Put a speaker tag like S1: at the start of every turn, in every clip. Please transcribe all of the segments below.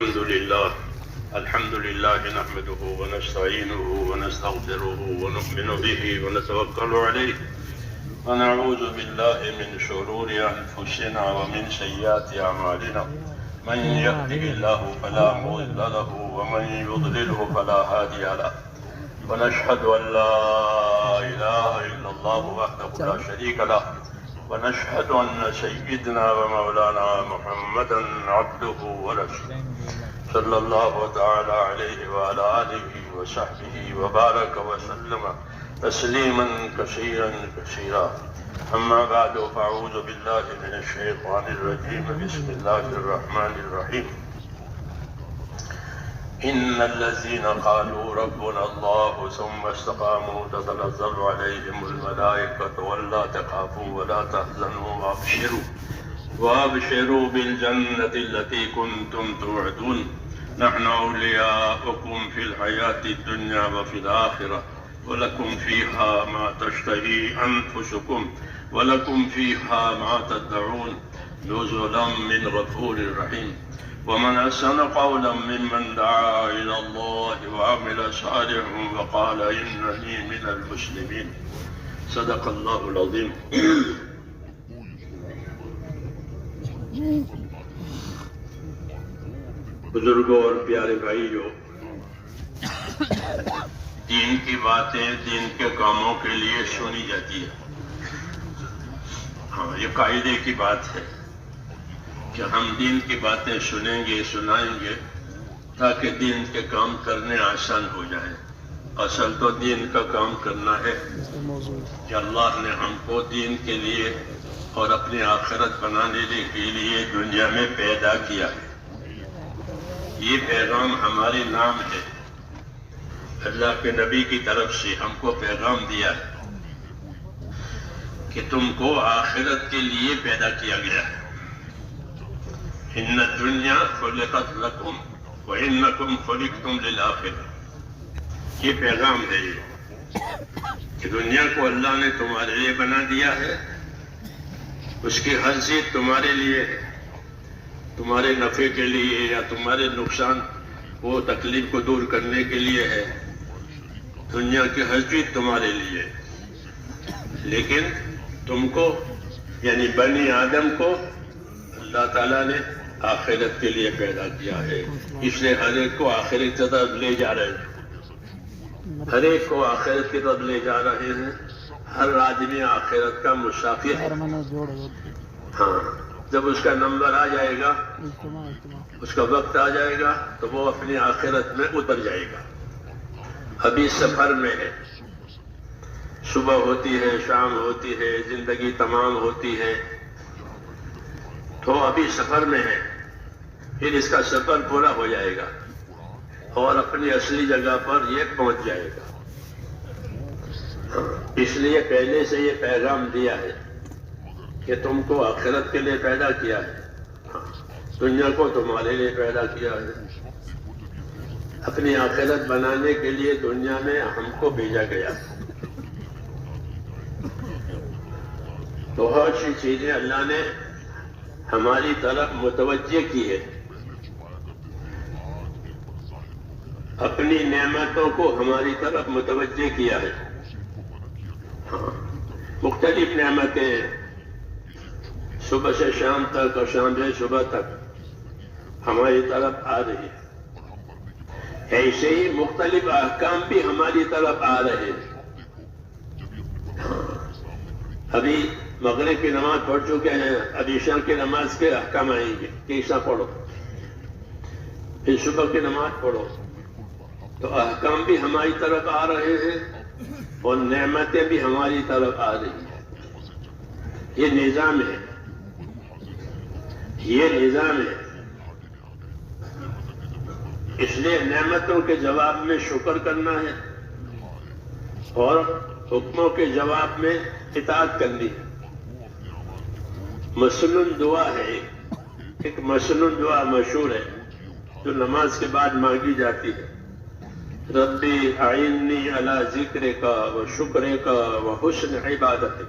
S1: الحمد لله نحمده ونستعينه ونستغفره ونؤمن به ونتوكل عليه ونعوذ بالله من شرور أنفسنا ومن سيئات أعمالنا من يهده الله فلا مضل له ومن يضلله فلا هادي له ونشهد أن لا إله إلا الله وحده لا شريك له ونشهد أن سيدنا ومولانا محمدا عبده ورسوله صلى الله تعالى عليه وعلى آله وصحبه وبارك وسلم تسليما كثيرا أما بعد فأعوذ بالله من الشيطان الرجيم بسم الله الرحمن الرحيم إن الذين قالوا ربنا الله ثم استقاموا تتنزل عليهم الملائكة ولا تخافوا ولا تحزنوا وابشروا بالجنة التي كنتم توعدون نحن أولياؤكم في الحياة الدنيا وفي الآخرة ولكم فيها ما تشتهي أنفسكم ولكم فيها ما تدعون نزلا من غفور رحيم ومن أحسن قولا ممن دعا إلى الله وعمل صالحا وقال إنني من المسلمين صدق الله العظيم. بزرگوں اور پیارے بھائیوں، دین کی باتیں دین کے کاموں کے لیے سنی جاتی ہے. ہاں، یہ قاعدے کی بات ہے کہ ہم دین کی باتیں سنیں گے، سنائیں گے تاکہ دین کے کام کرنے آسان ہو جائیں. اصل تو دین کا کام کرنا ہے کہ اللہ نے ہم کو دین کے لیے اور اپنی آخرت بنانے کے لیے دنیا میں پیدا کیا ہے. یہ پیغام ہمارے نام ہے. اللہ کے نبی کی طرف سے ہم کو پیغام دیا ہے کہ تم کو آخرت کے لیے پیدا کیا گیا ہے. ان الدنیا خلقت لکم وانکم خلقتم للآخرہ. یہ پیغام ہے کہ دنیا کو اللہ نے تمہارے لیے بنا دیا ہے. اس کی حیثیت تمہارے لیے ہے، تمہارے نفع کے لیے یا تمہارے نقصان وہ تکلیف کو دور کرنے کے لیے ہے. دنیا کی حیثیت تمہارے لیے، لیکن تم کو یعنی بنی آدم کو اللہ تعالیٰ نے آخرت کے لیے پیدا کیا ہے. اس لیے ہر ایک کو آخرت کی طرف لے جا رہے ہیں. ہر ایک کو آخرت کی طرف لے جا رہے ہیں. ہر آدمی آخرت کا مسافر ہے. ہاں، جب اس کا نمبر آ جائے گا، اس کا وقت آ جائے گا تو وہ اپنی آخرت میں اتر جائے گا. ابھی سفر میں ہے. صبح ہوتی ہے، شام ہوتی ہے، زندگی تمام ہوتی ہے، تو ابھی سفر میں ہے. پھر اس کا سفر پورا ہو جائے گا اور اپنی اصلی جگہ پر یہ پہنچ جائے گا. اس لیے پہلے سے یہ پیغام دیا ہے کہ تم کو آخرت کے لیے پیدا کیا ہے. دنیا کو تمہارے لیے پیدا کیا ہے. اپنی آخرت بنانے کے لیے دنیا میں ہم کو بھیجا گیا. بہت سی چیزیں اللہ نے ہماری طرف متوجہ کی ہے. اپنی نعمتوں کو ہماری طرف متوجہ کیا ہے. مختلف نعمتیں صبح سے شام تک اور شام سے صبح تک ہماری طرف آ رہی ہے. ایسے ہی مختلف احکام بھی ہماری طرف آ رہے ہیں. ابھی مغرب کی نماز پڑھ چکے ہیں، ابھی عشاء کی نماز کے احکام آئیں گے کہ عشاء پڑھو، پھر صبح کی نماز پڑھو. تو احکام بھی ہماری طرف آ رہے ہیں اور نعمتیں بھی ہماری طرف آ رہی ہیں. یہ نظام ہے، یہ نظام ہے. اس لیے نعمتوں کے جواب میں شکر کرنا ہے اور حکموں کے جواب میں اطاعت کرنی ہے. مسنون دعا ہے، ایک مسنون دعا مشہور ہے جو نماز کے بعد مانگی جاتی ہے. ربی اعنی علی ذکرک و شکرک و حسن عبادتک.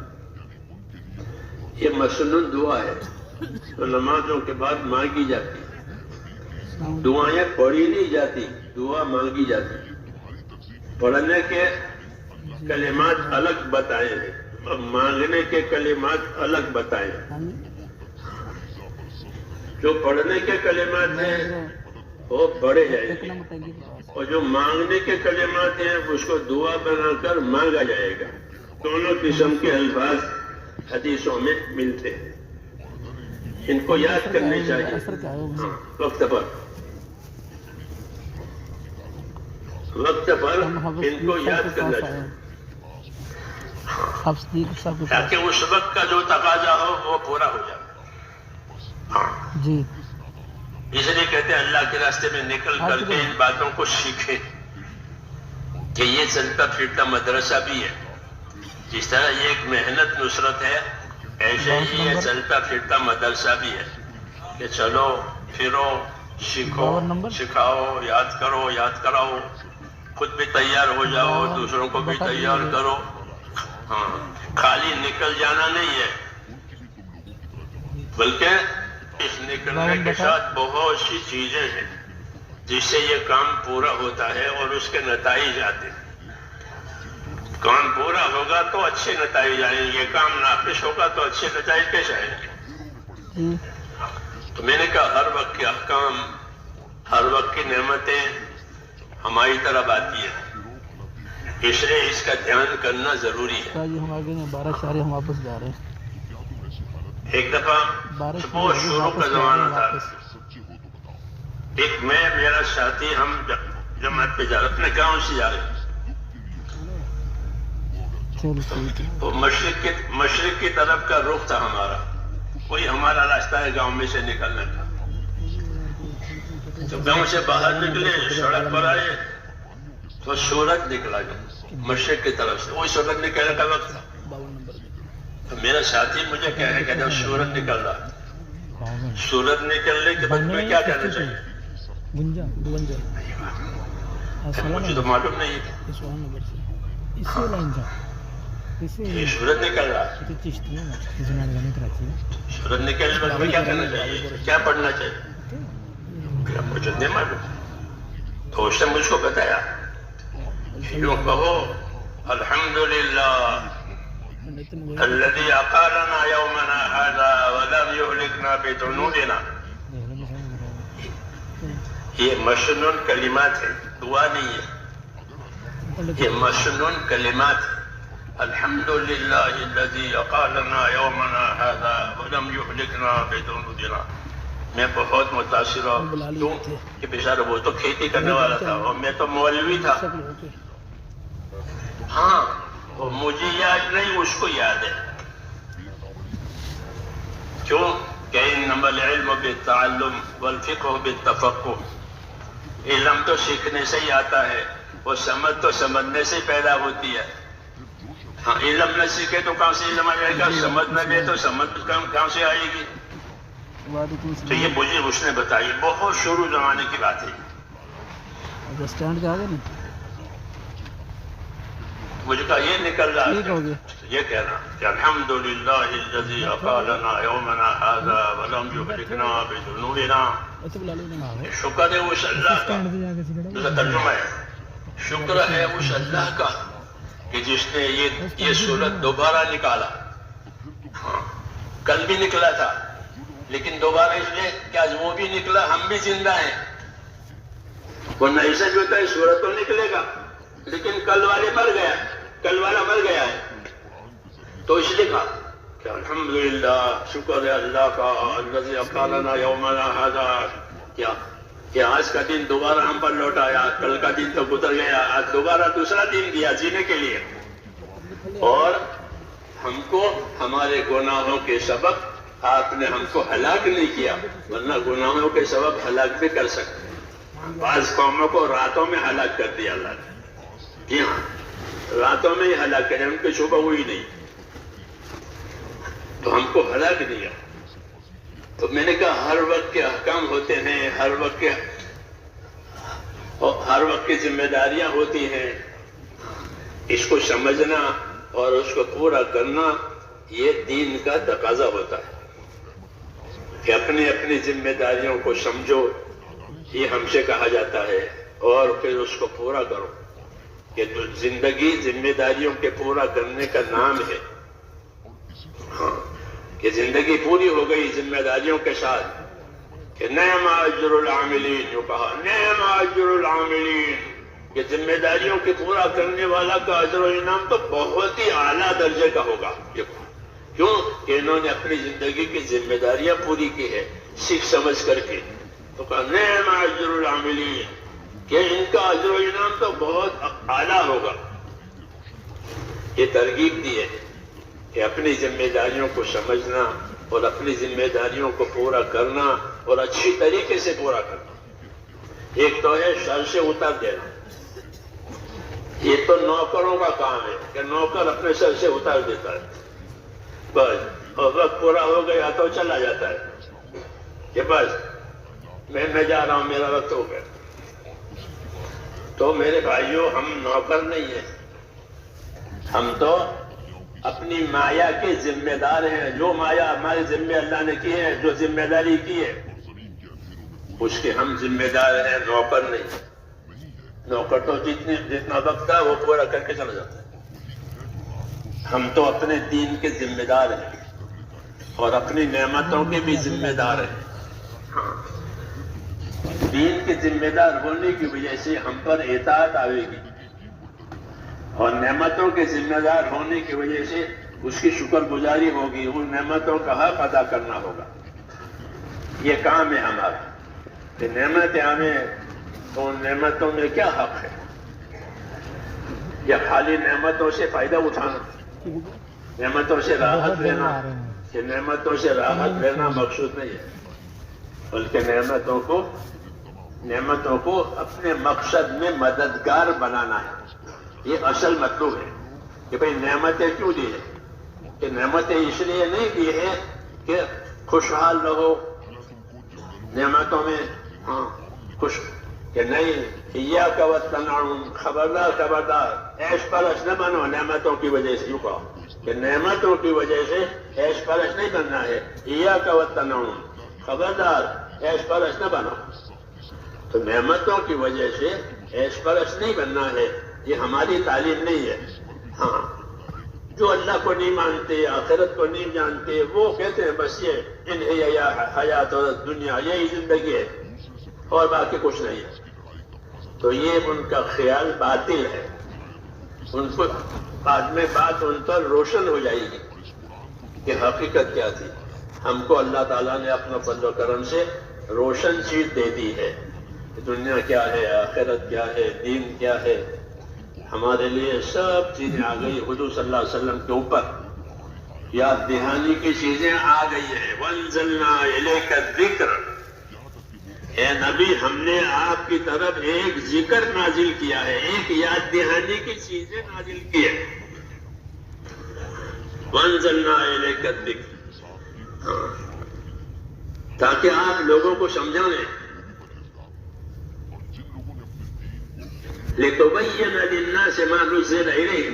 S1: یہ مسنون دعا ہے تو نمازوں کے بعد مانگی جاتی ہے. دعائیں پڑھی نہیں جاتی، دعا مانگی جاتی. پڑھنے کے کلمات الگ بتائے ہیں، مانگنے کے کلمات الگ بتائے ہیں. جو پڑھنے کے کلمات ہیں وہ پڑھے جائیں گے، اور جو مانگنے کے کلمات ہیں اس کو دعا بنا کر مانگا جائے گا. دونوں قسم کے الفاظ حدیثوں میں ملتے ہیں، ان کو یاد کرنے چاہیے. وقت پر ان کو یاد کرنا چاہیے تاکہ اس وقت کا جو تقاضا ہو وہ پورا ہو جائے.
S2: جی
S1: اس لیے کہتے ہیں اللہ کے راستے میں نکل کر کے ان باتوں کو سیکھیں کہ یہ چلتا پھرتا مدرسہ بھی ہے. جس طرح یہ ایک محنت نصرت ہے، ایسے ہی یہ چلتا پھرتا مدرسہ بھی ہے کہ چلو پھرو، سیکھو، سکھاؤ، یاد کرو، یاد کراؤ، خود بھی تیار ہو جاؤ، دوسروں کو بھی تیار کرو. ہاں، خالی نکل جانا نہیں ہے، بلکہ اس نکلنے کے ساتھ بہت سی چیزیں ہیں جس سے یہ کام پورا ہوتا ہے اور اس کے نتائج آتے ہیں. کام پورا ہوگا تو اچھے نتائج آئیں گے، یہ کام ناقص ہوگا تو اچھے نتائج کیسے آئیں گے؟ تو میں نے کہا ہر وقت کے احکام، ہر وقت کی نعمتیں ہماری طرف آتی ہیں، اس لیے اس کا دھیان کرنا ضروری ہے.
S2: ہم آگے ہیں 12 شہر، ہم واپس جا رہے ہیں.
S1: ایک دفعہ بہت شروع کا زمانہ تھا، ایک میں میرا ساتھی، ہم جماعت پہ جا رہے، اپنے گاؤں سے جا رہے. تو مشرق کی طرف کا رخ تھا ہمارا، کوئی ہمارا راستہ ہے گاؤں میں سے نکلنے کا. تو گاؤں سے باہر نکلے، سڑک پر آئے تو سورج نکلا مشرق کی طرف سے. وہی سورج نکلنے کا وقت تھا. تو میرا ساتھی مجھے کہہ رہے کہ سورج نکل رہا. سورج نکلنے کے بعد میں کیا کہنا چاہیے؟ مجھے تو معلوم نہیں یہ سورج نکل رہا. سورج نکلنے کے بعد میں کیا کہنا چاہیے، کیا پڑھنا چاہیے؟ مجھے نہیں معلوم. تو اس نے مجھ کو بتایا، یوں کہو الحمدللہ الذي أقالنا يومنا هذا ولم يهلكنا بذنوبنا. یہ مشنون کلمات ہیں، دعا نہیں ہے، یہ مشنون کلمات ہیں. الحمدللہ الذي أقالنا يومنا هذا ولم يهلكنا بذنوبنا. میں بہت متاثر ہوں کہ بیچارہ وہ تو کھیتی کرنے والا تھا اور میں تو مولوی تھا. ہاں، وہ مجھے یاد نہیں، اس کو یاد ہے. کیوں کہ انما العلم بالتعلم والفقہ بالتفقہ. علم تو سیکھنے سے ہی آتا ہے، وہ سمجھ تو سمجھنے سے پیدا ہوتی ہے. ہاں، علم نہ سیکھے تو کہاں سے علم آ جائے گا، سمجھ نہ لے تو سمجھ کہاں سے آئے گی. تو یہ مجھے اس نے بتائی، بہت شروع زمانے کی بات ہے.
S2: اسٹینڈ پہ آ گئے نا،
S1: مجھے کہا یہ نکل رہا ہے، یہ کہنا کہ الحمدللہ الذی اقالنا یومنا ھذا ولم یہلکنا بذنوبنا. شکر ہے اس اللہ کا، اس کا ترجمہ ہے، شکر ہے اس اللہ کا کہ جس نے یہ سورت دوبارہ نکالا. ہاں، کل بھی نکلا تھا لیکن دوبارہ اس لیے کہ آج وہ بھی نکلا، ہم بھی زندہ ہیں. ورنہ ایسا جو ہوتا ہے سورت تو نکلے گا لیکن کل والے مر گیا، کل والا مر گیا ہے. تو اس لیے کہا کہ الحمدللہ، شکر ہے اللہ کا، الذی اقالنا یومنا ھذا، کہ آج کا دن دوبارہ ہم پر لوٹ آیا. کل کا دن تو گزر گیا، آج دوبارہ دوسرا دن دیا جینے کے لیے. اور ہم کو ہمارے گناہوں کے سبب آپ نے ہم کو ہلاک نہیں کیا، ورنہ گناہوں کے سبب ہلاک بھی کر سکتے. بعض قوموں کو راتوں میں ہلاک کر دیا اللہ نے. جی ہاں، راتوں میں ہی ہلاک کرے، ان کی صبح ہوئی نہیں تو ہم کو ہلاک دیا. تو میں نے کہا ہر وقت کے احکام ہوتے ہیں، ہر وقت کی ذمہ داریاں ہوتی ہیں. اس کو سمجھنا اور اس کو پورا کرنا یہ دین کا تقاضا ہوتا ہے کہ اپنی اپنی ذمہ داریوں کو سمجھو یہ ہم سے کہا جاتا ہے اور پھر اس کو پورا کرو کہ زندگی ذمہ داریوں کے پورا کرنے کا نام ہے. ہاں کہ زندگی پوری ہو گئی ذمہ داریوں کے ساتھ کہ نعم اجر العاملین، جو کہا نعم اجر العاملین، کہ ذمہ داریوں کے پورا کرنے والا کا اجر و انعام تو بہت ہی اعلیٰ درجے کا ہوگا. کیوں کہ انہوں نے اپنی زندگی کی ذمہ داریاں پوری کی ہے سیکھ سمجھ کر کے. تو کہا نعم اجر العاملین کہ ان کا اجر و انعام تو بہت اعلیٰ ہوگا. یہ ترغیب دی ہے کہ اپنی ذمہ داریوں کو سمجھنا اور اپنی ذمہ داریوں کو پورا کرنا اور اچھی طریقے سے پورا کرنا. ایک تو ہے سر سے اتار دینا، یہ تو نوکروں کا کام ہے کہ نوکر اپنے سر سے اتار دیتا ہے بس، اور وقت پورا ہو گیا تو چلا جاتا ہے کہ بس میں جا رہا ہوں، میرا وقت ہو گیا. تو میرے بھائیوں، ہم نوکر نہیں ہیں، ہم تو اپنی مایا کے ذمہ دار ہیں. جو مایا ہمارے ذمہ اللہ نے کی ہے، جو ذمہ داری کی ہے، اس کے ہم ذمہ دار ہیں، نوکر نہیں. نوکر تو جتنا وقت تھا وہ پورا کر کے چلا جاتا ہے. ہم تو اپنے دین کے ذمہ دار ہیں اور اپنی نعمتوں کے بھی ذمہ دار ہیں. دین کے ذمہ دار ہونے کی وجہ سے ہم پر اطاعت آئے گی اور نعمتوں کے ذمہ دار ہونے کی وجہ سے اس کی شکر گزاری ہوگی، ان نعمتوں کا حق ادا کرنا ہوگا. یہ کام ہے ہمارا کہ نعمتیں ہمیں، تو ان نعمتوں میں کیا حق ہے؟ یا خالی نعمتوں سے فائدہ اٹھانا، نعمتوں سے راحت لینا؟ کہ نعمتوں سے راحت لینا مقصود نہیں ہے، بلکہ نعمتوں کو اپنے مقصد میں مددگار بنانا ہے. یہ اصل مطلب ہے کہ بھئی نعمتیں کیوں دی ہیں؟ کہ نعمتیں اس لیے نہیں دی ہیں کہ خوشحال رہو نعمتوں میں، ہاں خوش، کہ نہیں ایاک والتنعم، خبردار عیش پرست نہ بنو نعمتوں کی وجہ سے. یوں کہو کہ نعمتوں کی وجہ سے عیش پرست نہیں بننا ہے، ایاک والتنعم، خبردار عیش پرست نہ بنو. تو نعمتوں کی وجہ سے عیش پرست نہیں بننا ہے، یہ ہماری تعلیم نہیں ہے. ہاں جو اللہ کو نہیں مانتے، آخرت کو نہیں جانتے، وہ کہتے ہیں بس یہ انہی حیات دنیا، یہی زندگی ہے اور باقی کچھ نہیں ہے. تو یہ ان کا خیال باطل ہے. ان کو بعد میں بات ان پر روشن ہو جائے گی کہ حقیقت کیا تھی. ہم کو اللہ تعالیٰ نے اپنا فضل و کرم سے روشن چیز دے دی ہے. دنیا کیا ہے، آخرت کیا ہے، دین کیا ہے، ہمارے لیے سب چیزیں آ گئی. حضور صلی اللہ علیہ وسلم کے اوپر یاد دہانی کی چیزیں آ گئی ہیں. وَأَنزَلْنَا إِلَيْكَ الذِّكْرَ، اے نبی ہم نے آپ کی طرف ایک ذکر نازل کیا ہے، ایک یاد دہانی کی چیزیں نازل کی ہے. وَأَنزَلْنَا إِلَيْكَ الذِّكْرَ، تاکہ آپ لوگوں کو سمجھائیں. لِتُبَيِّنَ لِلنَّاسِ مَا نُزِّلَ إِلَيْهِمْ،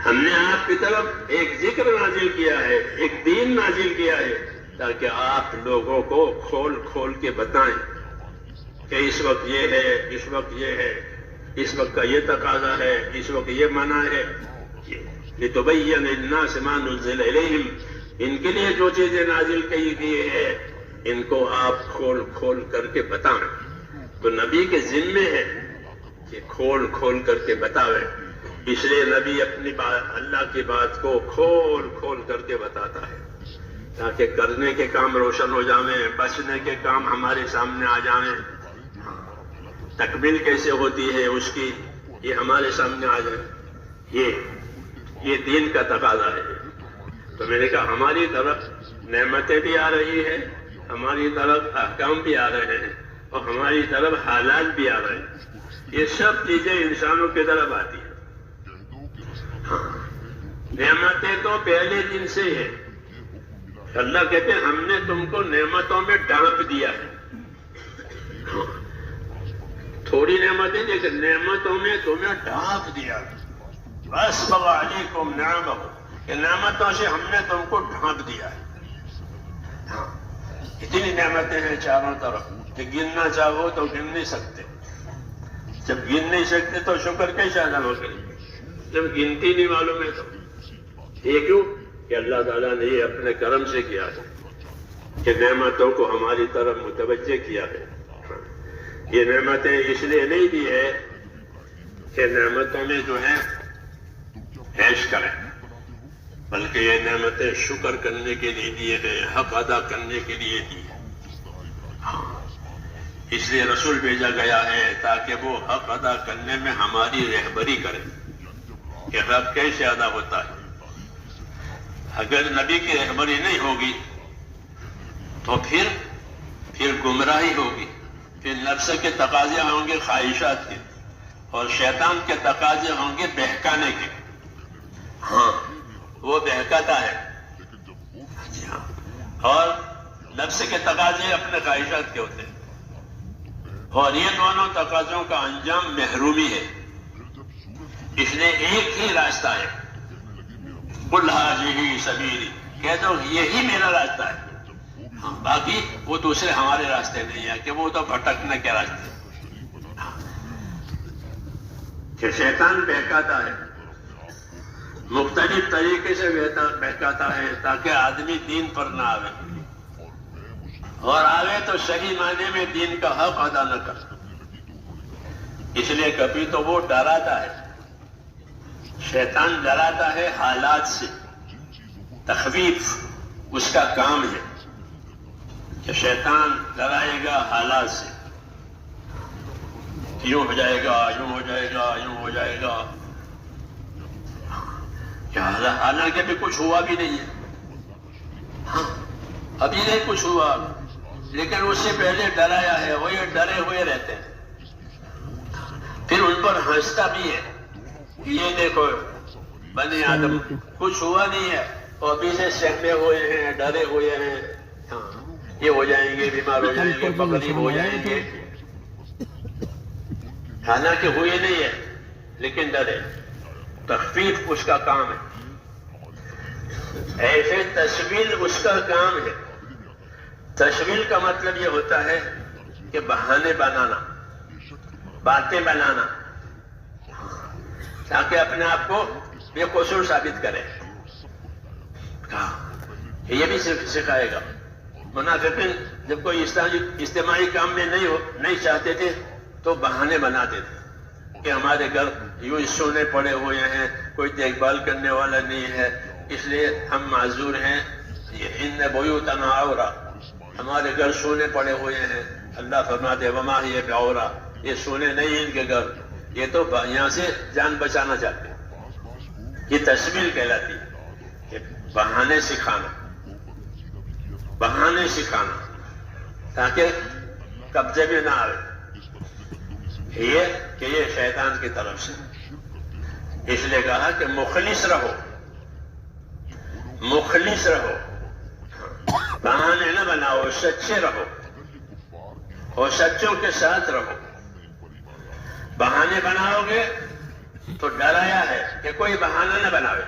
S1: ہم نے آپ کی طرف ایک ذکر نازل کیا ہے، ایک دین نازل کیا ہے، تاکہ آپ لوگوں کو کھول کھول کے بتائیں کہ اس وقت یہ ہے، اس وقت یہ ہے، اس وقت کا یہ تقاضا ہے، اس وقت یہ منع ہے. لِتُبَيِّنَ لِلنَّاسِ مَا نُزِّلَ إِلَيْهِمْ، ان کے لیے جو چیزیں نازل کی گئی ہے ان کو آپ کھول کھول کر کے بتائیں. تو نبی کے ذمے ہے کہ کھول کھول کر کے بتاوے. اس لیے نبی اپنی بات، اللہ کی بات کو کھول کھول کر کے بتاتا ہے تاکہ کرنے کے کام روشن ہو جائیں، بچنے کے کام ہمارے سامنے آ جائیں. تکمیل کیسے ہوتی ہے اس کی، یہ ہمارے سامنے آ جائے. یہ دین کا تقاضا ہے. تو میں نے کہا ہماری طرف نعمتیں بھی آ رہی ہیں، ہماری طرف احکام بھی آ رہے ہیں اور ہماری طرف حالات بھی آ رہے ہیں. یہ سب چیزیں انسانوں کی طرف آتی ہیں. نعمتیں تو پہلے دن سے ہیں. اللہ کہتے ہیں ہم نے تم کو نعمتوں میں ڈانپ دیا ہے. تھوڑی نعمتیں لیکن نعمتوں میں تمہیں ڈانپ دیا. بس علیکم نعمہ، کہ نعمتوں سے ہم نے تم کو ڈھانپ دیا ہے. اتنی نعمتیں ہیں چاروں طرف. کہ گننا چاہو تو گن نہیں سکتے. جب گن نہیں سکتے تو شکر کیسے ادا ہو کریں؟ جب گنتی نہیں معلوم ہے تو یہ کیوں کہ اللہ تعالیٰ نے یہ اپنے کرم سے کیا ہے کہ نعمتوں کو ہماری طرف متوجہ کیا ہے. یہ نعمتیں اس لیے نہیں دی ہے کہ نعمتوں میں جو ہے عیش کریں، بلکہ یہ نعمتیں شکر کرنے کے لیے دیے گئے، حق ادا کرنے کے لیے دی ہے. اس لیے رسول بھیجا گیا ہے تاکہ وہ حق ادا کرنے میں ہماری رہبری کرے کہ حق کیسے ادا ہوتا ہے. اگر نبی کی رہبری نہیں ہوگی تو پھر گمراہی ہوگی، پھر نفس کے تقاضے ہوں گے خواہشات کے، اور شیطان کے تقاضے ہوں گے بہکانے کے. ہاں وہ بہکاتا ہے، اور نفس کے تقاضے اپنے خواہشات کے ہوتے ہیں، اور یہ دونوں تقاضوں کا انجام محرومی ہے. اس لیے ایک ہی راستہ ہے، قل ھذہ سبیلی، کہہ دو یہی میرا راستہ ہے. باقی وہ دوسرے ہمارے راستے نہیں ہیں کہ وہ تو بھٹکنے کے راستے کہ شیطان بہکاتا ہے، مختلف طریقے سے بہکاتا ہے تاکہ آدمی دین پر نہ آوے، اور آوے تو صحیح معنی میں دین کا حق ادا نہ کر. اس لیے کبھی تو وہ ڈراتا ہے، شیطان ڈراتا ہے حالات سے، تخویف اس کا کام ہے کہ شیطان ڈرائے گا حالات سے، یوں ہو جائے گا، یوں ہو جائے گا، یوں ہو جائے گا. حالانکہ بھی کچھ ہوا بھی نہیں ہے، ابھی نہیں کچھ ہوا، لیکن اس سے پہلے ڈرایا ہے. وہ یہ ڈرے ہوئے رہتے ہیں، پھر ان پر ہنستا بھی ہے. یہ دیکھو بنی آدم کچھ ہوا نہیں ہے، اور ابھی سے سہمے ہوئے ہیں، ڈرے ہوئے ہیں. یہ ہو جائیں گے، بیمار ہو جائیں گے، غریب ہو جائیں گے، حالانکہ ہوئے نہیں ہے لیکن ڈرے. تخفیف اس کا کام ہے، ایسے تشویل اس کا کام ہے. تشویل کا مطلب یہ ہوتا ہے کہ بہانے بنانا، باتیں بنانا، تاکہ اپنے آپ کو بے قصور ثابت کرے. یہ بھی سکھائے گا. منافقین جب کوئی اجتماعی کام میں نہیں چاہتے تھے تو بہانے بناتے تھے کہ ہمارے گھر یوں سونے پڑے ہوئے ہیں، کوئی دیکھ بھال کرنے والا نہیں ہے، اس لیے ہم معذور ہیں. ان بیوتنا عورا، ہمارے گھر سونے پڑے ہوئے ہیں. اللہ فرماتے وما ہی بعورا، یہ سونے نہیں ان کے گھر، یہ تو یہاں سے جان بچانا چاہتے ہیں. یہ تشویل کہلاتی ہے کہ بہانے سکھانا، بہانے سکھانا تاکہ قبضے میں نہ آئے. یہ شیطان کی طرف سے. اس لیے کہا کہ مخلص رہو، مخلص رہو، بہانے نہ بناؤ، سچے رہو اور سچوں کے ساتھ رہو. بہانے بناؤ گے تو ڈرایا ہے کہ کوئی بہانہ نہ بناوے.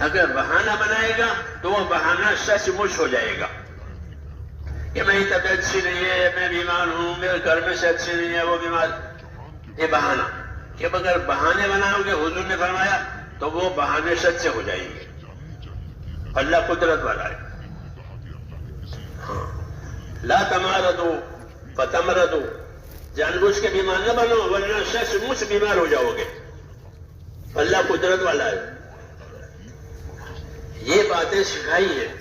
S1: اگر بہانہ بنائے گا تو وہ بہانہ سچ مچ ہو جائے گا کہ میری طبیعت اچھی نہیں ہے، میں بیمار ہوں، میرے گھر میں سے اچھی نہیں ہے، وہ بیمار. یہ بہانہ کہ اگر بہانے بناؤ گے حضور نے فرمایا تو وہ بہانے سچ سے ہو جائیں گے. اللہ قدرت والا ہے. لا تمارضوا فتمرضوا، جان بوجھ کے بیمار نہ بنو ورنہ سچ مچ بیمار ہو جاؤ گے. اللہ قدرت والا ہے. یہ باتیں سکھائی ہیں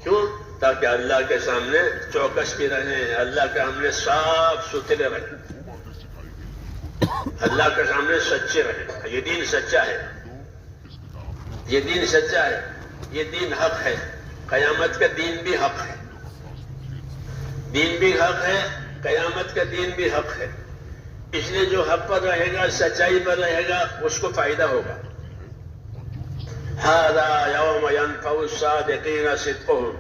S1: کیوں؟ تاکہ اللہ کے سامنے چوکس بھی رہیں، اللہ کے سامنے صاف ستھرے رہیں، اللہ کے سامنے سچے رہیں. یہ دین سچا ہے، یہ دین سچا ہے، یہ دین حق ہے. قیامت کا دین بھی حق ہے، دین بھی حق ہے، قیامت کا دین بھی حق ہے. اس لیے جو حق پر رہے گا، سچائی پر رہے گا، اس کو فائدہ ہوگا. ھذا یوم ینفع الصادقین صدقہم،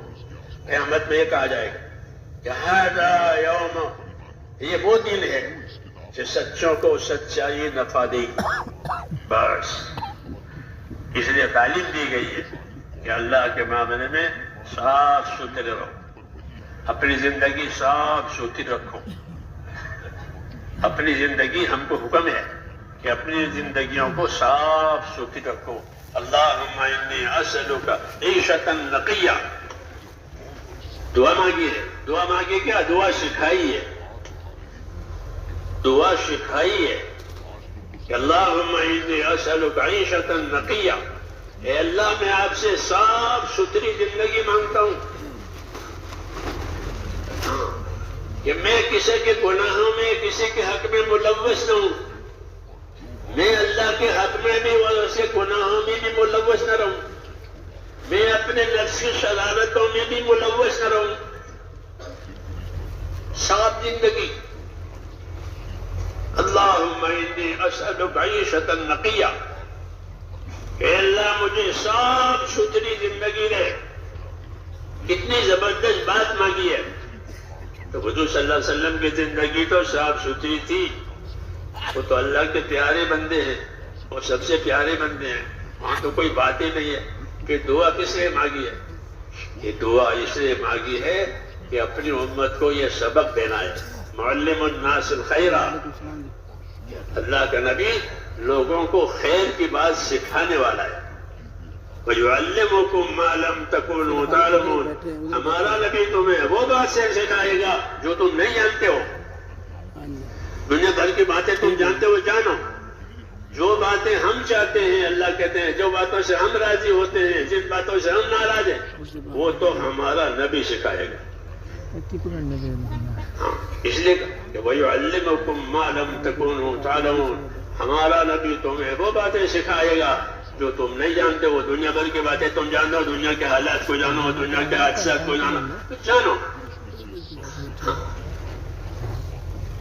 S1: قیامت میں یہ کہا جائے گا کہ ھذا یوم، یہ وہ دن ہے کہ سچوں کو سچائی نفع دے گی. بس اس لیے تعلیم دی گئی ہے کہ اللہ کے معاملے میں صاف ستھرے رہو. اپنی زندگی صاف ستھری رکھو. اپنی زندگی ہم کو حکم ہے کہ اپنی زندگیوں کو صاف ستھری رکھو. اللہم انی اسألک عیشۃ نقیہ. دعا مانگی ہے. دعا مانگی کیا؟ دعا سکھائی ہے. دعا سکھائی ہے کہ اللہم انی اسألک عیشۃ نقیہ. اے اللہ میں آپ سے صاف ستھری زندگی مانگتا ہوں کہ میں کسی کے گناہوں میں کسی کے حق میں ملوث نہ ہوں. میں اللہ کے حق میں بھی اور اس کے گناہوں میں بھی ملوث نہ رہوں. میں اپنے نفس کی شرارتوں میں بھی ملوث نہ رہوں. صاف زندگی. اللہم انی اسألک عیشۃ نقیہ. اے اللہ مجھے صاف ستھری زندگی دے. کتنی زبردست بات مانگی ہے. تو حضور صلی اللہ علیہ وسلم کی زندگی تو صاف ستھری تھی. وہ تو اللہ کے پیارے بندے ہیں اور سب سے پیارے بندے ہیں. وہاں تو کوئی بات ہی نہیں ہے کہ دعا کس لیے مانگی ہے. یہ دعا اس لیے مانگی ہے کہ اپنی امت کو یہ سبق دینا ہے. معلم الناس الخیر. اللہ کا نبی لوگوں کو خیر کی بات سکھانے والا ہے. وَيُعَلِّمُكُم مَّا لَمْ تَكُونُوا تَعْلَمُونَ. ہمارا نبی تمہیں وہ بات سے سکھائے گا جو تم نہیں جانتے ہو. دنیا بھر کی باتیں تم جانتے ہو جانو. جو باتیں ہم چاہتے ہیں اللہ کہتے ہیں جو باتوں سے ہم راضی ہوتے ہیں جن باتوں سے ہم ناراض ہیں وہ تو ہمارا نبی سکھائے گا. ہاں اس لیے کہ وَيُعَلِّمُكُم مَّا لَمْ تَكُونُوا تَعْلَمُونَ. ہمارا نبی تمہیں وہ باتیں سکھائے گا جو تم نہیں جانتے ہو. دنیا بھر کی باتیں تم جانو. دنیا کے حالات کو جانو. دنیا کے حادثات کو جانو. جانو.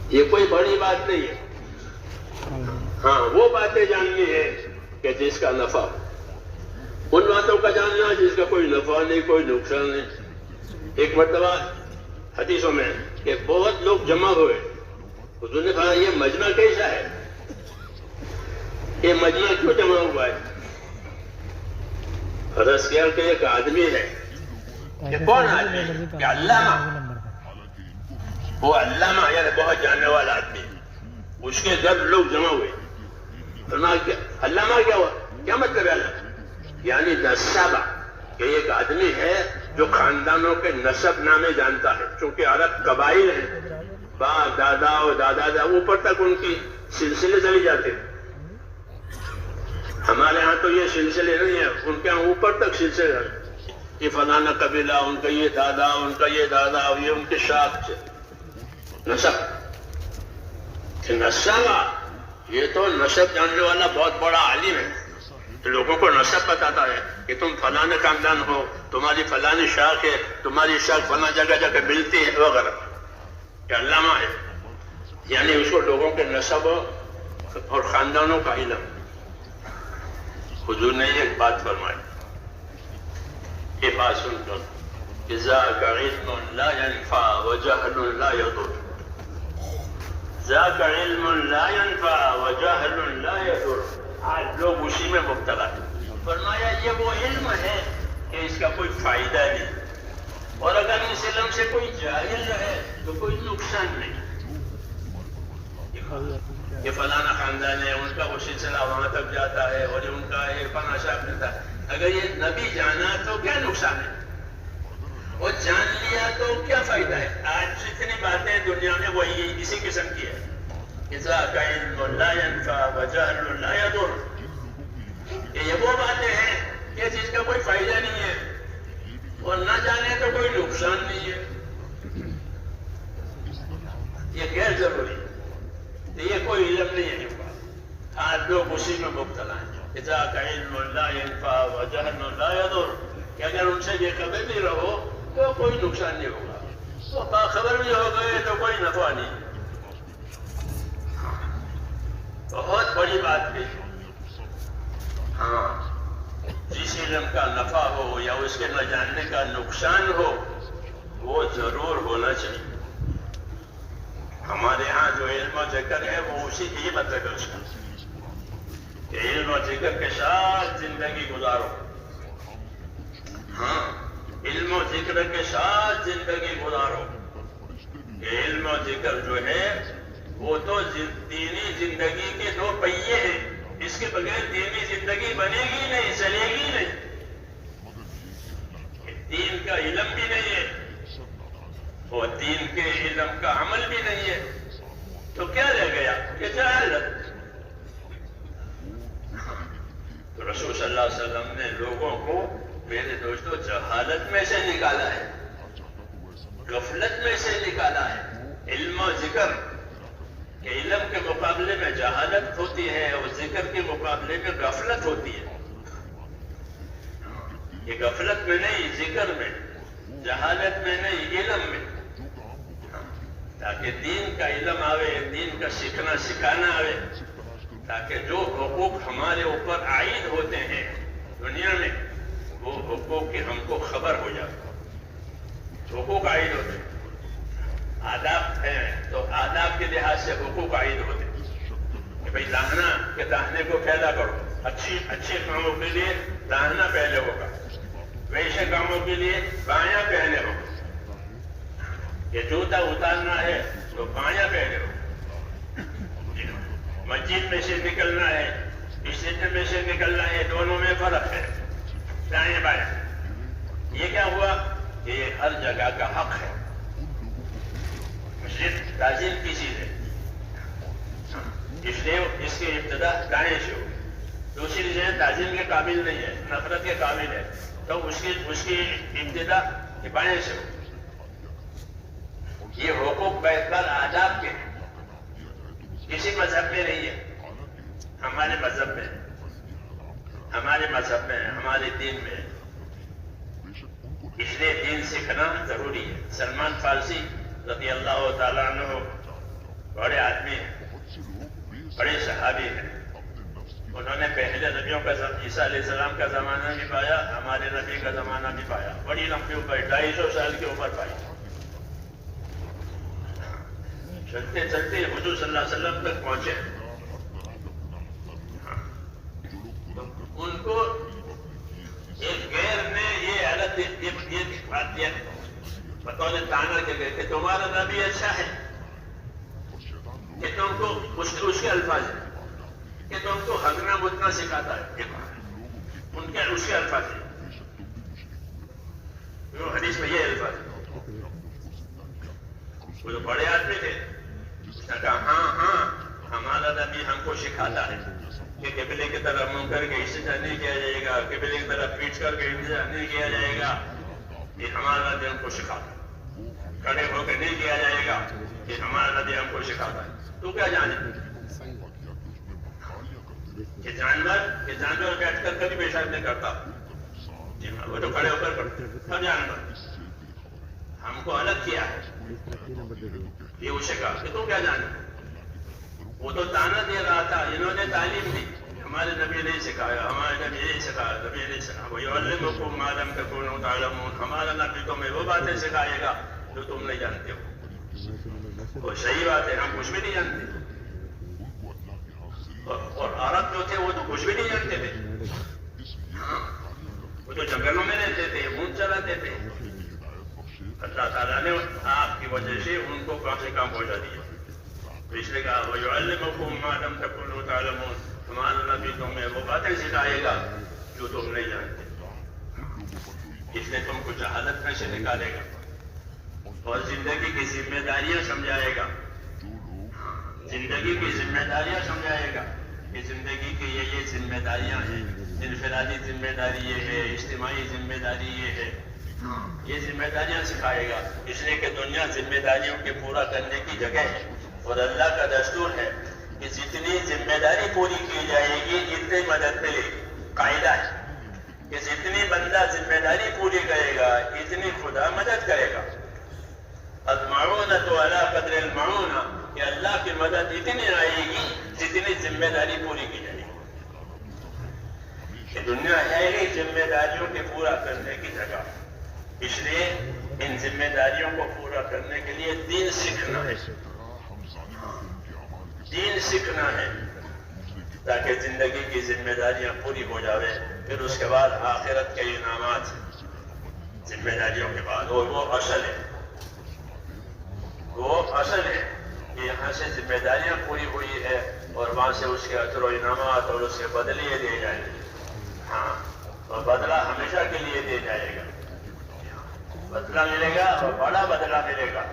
S1: یہ کوئی بڑی بات نہیں ہے. ہاں وہ باتیں جاننی ہے کہ جس کا نفع ہو. ان باتوں کا جاننا جس کا کوئی نفع نہیں کوئی نقصان نہیں. ایک مرتبہ حدیثوں میں کہ بہت لوگ جمع ہوئے. حضور نے کہا یہ مجمع کیسا ہے؟ یہ مجمع کیوں جمع ہوا ہے؟ عرض کیا کہ ایک آدمی ہے. یہ کون آدمی ہے؟ کہ علامہ. وہ علامہ یعنی بہت جاننے والا آدمی. اس کے گھر لوگ جمع ہوئے. علامہ کیا ہوا؟ کیا مطلب ہے علامہ؟ یعنی نسابہ کہ ایک آدمی ہے جو خاندانوں کے نسب نامے جانتا ہے. چونکہ عرب قبائل ہیں. باپ دادا اور دادا اوپر تک ان کی سلسلے چلی جاتے ہیں. ہمارے ہاں تو یہ سلسلے نہیں ہے. ان کے ہاں اوپر تک سلسلے ہیں. یہ فلانا قبیلہ ان کا یہ دادا ان کا یہ دادا یہ ان کے شاخ سے نسب. نسابہ یہ تو نسب جاننے والا بہت بڑا عالم ہے. لوگوں کو نسب بتاتا ہے کہ تم فلانے خاندان ہو. تمہاری فلانی شاخ ہے. تمہاری شاخ فلاں جگہ جا کے ملتی ہے وغیرہ. یہ علامہ ہے. یعنی اس کو لوگوں کے نسب اور خاندانوں کا علم. حضور نے ایک بات فرمائی. یہ بات سن کر ذاک علم لا ينفع وجهل لا يضر. ذاک علم لا ينفع وجهل لا يضر. آج لوگ اسی میں مبتلا ہیں. فرمایا یہ وہ علم ہے کہ اس کا کوئی فائدہ نہیں اور اگر اس علم سے کوئی جاہل رہے تو کوئی نقصان نہیں. یہ فلانا خاندان ہے ان کا وہ سلسلہ وہاں تک جاتا ہے اور ان کا یہ فلانا شاخ ملتا ہے. اگر یہ نبی جانا تو کیا نقصان ہے اور جان لیا تو کیا فائدہ ہے. آج جتنی باتیں دنیا میں وہی اسی قسم کی ہے. ذاک علم لا ينفع وجهل لا يضر. یہ وہ باتیں ہیں کہ جس کا کوئی فائدہ نہیں ہے اور نہ جانے تو کوئی نقصان نہیں ہے. یہ غیر ضروری. یہ کوئی علم نہیں ہے. آج لوگ اسی میں مبتلا ہیں. ذاک علم لا ينفع وجهل لا يضر. کہ اگر ان سے بے خبر بھی رہو تو کوئی نقصان نہیں ہوگا. تو باخبر بھی ہو گئے تو کوئی نفع نہیں. بہت بڑی بات ہے. ہاں جس علم کا نفع ہو یا اس کے نہ جاننے کا نقصان ہو وہ ضرور ہونا چاہیے. ہمارے ہاں جو علم و ذکر ہے وہ اسی کی ہی مطلب ہے. اس کا کہ علم و ذکر کے ساتھ زندگی گزارو. ہاں علم و ذکر کے ساتھ زندگی گزارو. یہ علم و ذکر جو ہے وہ تو دینی زندگی کے دو پہیے ہیں. اس کے بغیر دینی زندگی بنے گی نہیں, چلے گی نہیں. دین کا علم بھی نہیں ہے اور دین کے علم کا عمل بھی نہیں ہے تو کیا رہ گیا؟ یہ جہالت. تو رسول صلی اللہ علیہ وسلم نے لوگوں کو میرے دوستو جہالت میں سے نکالا ہے, غفلت میں سے نکالا ہے. علم و ذکر کہ علم کے مقابلے میں جہالت ہوتی ہے اور ذکر کے مقابلے میں غفلت ہوتی ہے. یہ غفلت میں نہیں, ذکر میں, جہالت میں نہیں, علم میں. تاکہ دین کا علم آوے, دین کا سیکھنا سکھانا آوے, تاکہ جو حقوق ہمارے اوپر عائد ہوتے ہیں دنیا میں وہ حقوق کی ہم کو خبر ہو جائے. حقوق عائد ہوتے ہیں, آداب ہیں تو آداب کے لحاظ سے حقوق عائد ہوتے ہیں کہ بھئی داہنا کہ داہنے کو پھیلا کرو. اچھے کاموں کے لیے داہنا پہلے ہوگا, ویسے کاموں کے لیے بایاں پہلے ہوگا. یہ جوتا اتارنا ہے تو بایاں پہلے ہوگا. مسجد میں سے نکلنا ہے, مسجد میں سے نکلنا ہے, دونوں میں فرق ہے, دائیں بائیں. یہ کیا ہوا کہ یہ ہر جگہ کا حق ہے. مسجد تعظیم کی چیز ہے, اس لیے اس کی ابتدا دائیں سے ہو. دوسری چیزیں تعظیم کے قابل نہیں ہے, نفرت کے قابل ہے, تو اس کی ابتدا بائیں سے ہو. یہ حقوق بہتر آداب کے ہیں, کسی مذہب میں نہیں ہے. ہمارے مذہب میں, ہمارے دین میں. اس لیے دین سیکھنا ضروری ہے. سلمان فارسی رضی اللہ تعالیٰ عنہ بڑے آدمی ہیں, بڑے صحابی ہیں. انہوں نے پہلے نبیوں کا عیسیٰ علیہ السلام کا زمانہ بھی پایا, ہمارے نبی کا زمانہ بھی پایا. بڑی لمبی عمر, 250 سال کی عمر پائی. چلتے چلتے حضور صلی اللہ علیہ وسلم تک پہنچے. ان کو ایک غیر نے یہ حالت بات دیا بطور تانا کے گئے کہ تمہارا نبی اچھا ہے, کہ تم کو اس کے الفاظ ہیں کہ تم کو ہگنا بتنا سکھاتا ہے. ان کے اس کے الفاظ ہیں, حدیث میں یہ الفاظ ہے. وہ جو بڑے آدمی تھے اس نے کہا ہاں ہمارا نبی ہم کو سکھاتا ہے کہ قبلے کی طرف منہ کر کے استنجا نہیں کیا جائے گا, قبلے کی طرف پیٹ کر کے استنجا نہیں کیا جائے گا. یہ ہمارا نبی ہم کو سکھاتا ہے. کھڑے ہو کے نہیں کیا جائے گا, یہ ہمارا نبی ہم کو سکھاتا ہے. تو کیا جانے کہ جانور بیٹھ کر کبھی پیشاب نہیں کرتا, وہ تو کھڑے ہو کر کرتے. ہر جانور ہم کو الگ کیا ہے. یہ اسے کہا کہ تم کیا جانے. وہ تو تانا دے رہا تھا, انہوں نے تعلیم دی. ہمارے نبی نے سکھایا, ہمارے نبی نے سکھایا, نبی نے سکھایا. وَيُعَلِّمُكُم مَّا لَمْ تَكُونُوا تَعْلَمُونَ. ہمارا نبی تمہیں وہ باتیں سکھائے گا جو تم نہیں جانتے ہو. وہ صحیح بات ہے, ہم کچھ بھی نہیں جانتے. اور عرب جو تھے وہ تو کچھ بھی نہیں جانتے تھے. وہ تو جنگلوں میں رہتے تھے, اونٹ چلاتے تھے. اللہ تعالیٰ نے آپ کی وجہ سے ان کو کام سے کام پہنچا دیا. اس نے کہا وَيُعَلِّمُكُم مَّا لَمْ تَكُونُوا تَعْلَمُونَ. ہمارا نبی تمہیں وہ باتیں سکھائے گا جو تم نہیں جانتے. اس نے تم کو جہالت میں سے نکالے گا اور زندگی کی ذمہ داریاں سمجھائے گا. زندگی کی ذمہ داریاں سمجھائے گا کہ زندگی کی یہ ذمہ داریاں ہیں. انفرادی ذمہ داری یہ ہے, اجتماعی ذمہ داری یہ ہے. یہ ذمہ داریاں سکھائے گا. اس لیے کہ دنیا ذمہ داریوں کے پورا کرنے کی جگہ ہے اور اللہ کا دستور ہے کہ جتنی ذمہ داری پوری کی جائے گی اتنی مدد ملے گی. قاعدہ ہے کہ جتنی بندہ ذمہ داری پوری کرے گا اتنی خدا مدد کرے گا. المعونۃ علی قدر المعونہ, کہ اللہ کی مدد اتنی آئے گی جتنی ذمہ داری پوری کی جائے گی. کہ دنیا ہے ہی ذمہ داریوں کے پورا کرنے کی جگہ. اس لیے ان ذمہ داریوں کو پورا کرنے کے لیے دین سیکھنا ہے. دین سیکھنا ہے تاکہ زندگی کی ذمہ داریاں پوری ہو جاوے. پھر اس کے بعد آخرت کے انعامات. ذمہ داریوں کے بعد، اور وہ اصل ہے، وہ اصل ہے کہ یہاں سے ذمہ داریاں پوری ہوئی ہے اور وہاں سے اس کے اجر و انعامات اور اس کے بدلے دیے جائیں گے. ہاں، اور بدلہ ہمیشہ کے لیے دیا جائے گا. بدلہ ملے گا اور بڑا بدلہ ملے گا،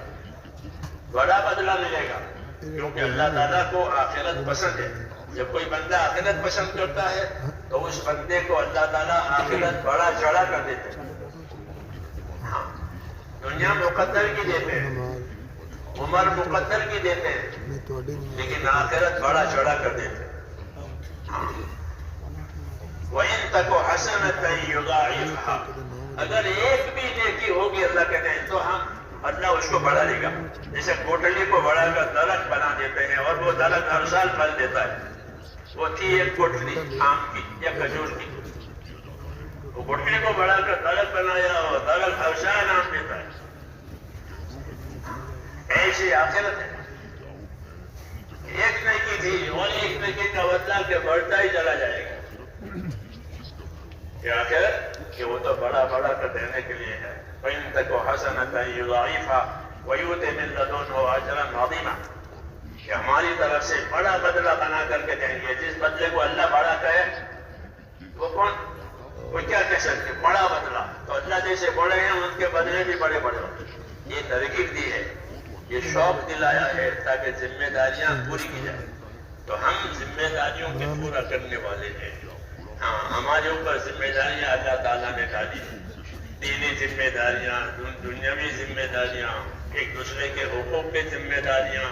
S1: بڑا بدلہ ملے گا، کیونکہ اللہ تعالیٰ کو آخرت پسند ہے. جب کوئی بندہ آخرت پسند کرتا ہے تو اس بندے کو اللہ تعالیٰ آخرت بڑا چڑھا کر دیتے ہیں. ہاں، دنیا مقدر کی دیتے ہیں، عمر مقدر کی دیتے ہیں، لیکن آخرت بڑا چڑھا کر دیتے ہیں. وَإِن تَكُ حَسَنَةً يُضَاعِفْهَا، اگر ایک بھی نیکی ہوگی اللہ کہتے ہیں تو اللہ اس کو بڑھا دے گا. جیسے کوٹلی کو بڑھا کر درخت بنا دیتے ہیں اور وہ درخت ہر سال پھل دیتا ہے. وہ تھی ایک کوٹلی آم کی یا کھجور کی، وہ کوٹلی کو بڑھا کر درخت بنایا اور درخت ہر سال آم دیتا ہے. ایسی آخرت ہے. ایک نیکی تھی اور ایک نیکی کا بدلہ کہ بڑھتا ہی چلا جائے گا. کیا کہ وہ تو بڑا بڑا کر دینے کے لیے ہے. وَإِن تَكُ حَسَنَةً يُضَاعِفْهَا وَيُؤْتِ مِن لَّدُنْهُ أَجْرًا عَظِيمًا، کہ ہماری طرف سے بڑا بدلہ بنا کر کے دیں گے. جس بدلے کو اللہ بڑا کہے وہ کون؟ وہ کیا کہہ سکتے؟ بڑا بدلہ. تو اللہ جیسے بڑے ہیں ان کے بدلے بھی بڑے بڑے ہوتے ہیں. یہ ترغیب دی ہے، یہ شوق دلایا ہے تاکہ ذمہ داریاں پوری کی جائیں. تو ہم ذمہ داریوں کے پورا کرنے والے ہیں. ہاں، ہمارے اوپر ذمہ داریاں اللہ تعالیٰ نے ڈالی ہیں. دینی ذمہ داریاں، دنیاوی ذمہ داریاں، ایک دوسرے کے حقوق کی ذمہ داریاں.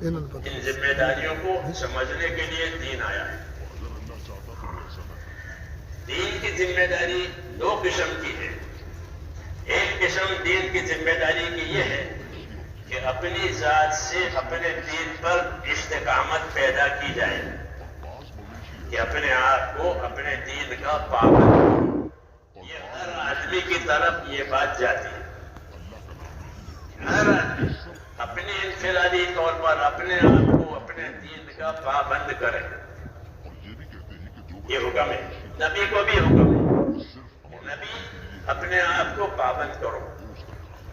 S1: ان ذمہ داریوں کو سمجھنے کے لیے دین آیا ہے. دین کی ذمہ داری دو قسم کی ہے. ایک قسم دین کی ذمہ داری کی یہ ہے کہ اپنی ذات سے اپنے دین پر استقامت پیدا کی جائے، کہ اپنے آپ کو اپنے دین کا پابند. یہ ہر آدمی کی طرف یہ بات جاتی ہے. ہر آدمی اپنے انفرادی طور پر اپنے آپ کو اپنے دین کا پابند کرے. یہ حکم ہے. نبی کو بھی حکم ہے، نبی اپنے آپ کو پابند کرو.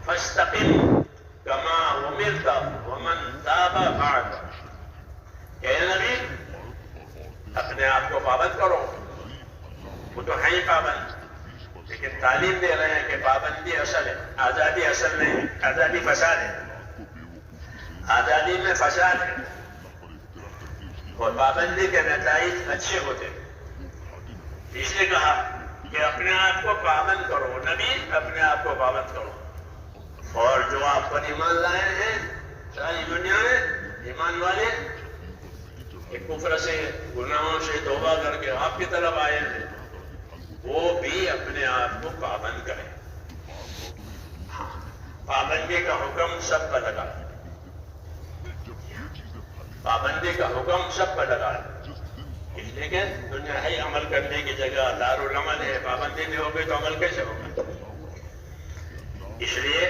S1: فَاسْتَقِمْ كَمَا أُمِرْتَ وَمَنْ تَابَ مَعَكَ، کہ نبی اپنے آپ کو پابند کرو. وہ تو ہے ہی پابند، لیکن تعلیم دے رہے ہیں کہ پابندی اصل ہے، آزادی اصل نہیں ہے. آزادی فساد ہے، آزادی میں فساد ہے، اور پابندی کے نتائج اچھے ہوتے ہیں. اس لیے کہا کہ اپنے آپ کو پابند کرو. نبی اپنے آپ کو پابند کرو. اور جو آپ پر ایمان لائے ہیں ساری دنیا میں ایمان والے، ایک کفر سے گناہوں سے توبہ کر کے آپ کی طرف آئے ہیں، وہ بھی اپنے آپ کو پابند کریں. پابندی کا حکم سب پر لگا، پابندی کا حکم سب پر لگا. اس لیے کہ دنیا ہے عمل کرنے کی جگہ، دارالعمل ہے. پابندی نہیں ہوگی تو عمل کیسے ہوگا؟ اس لیے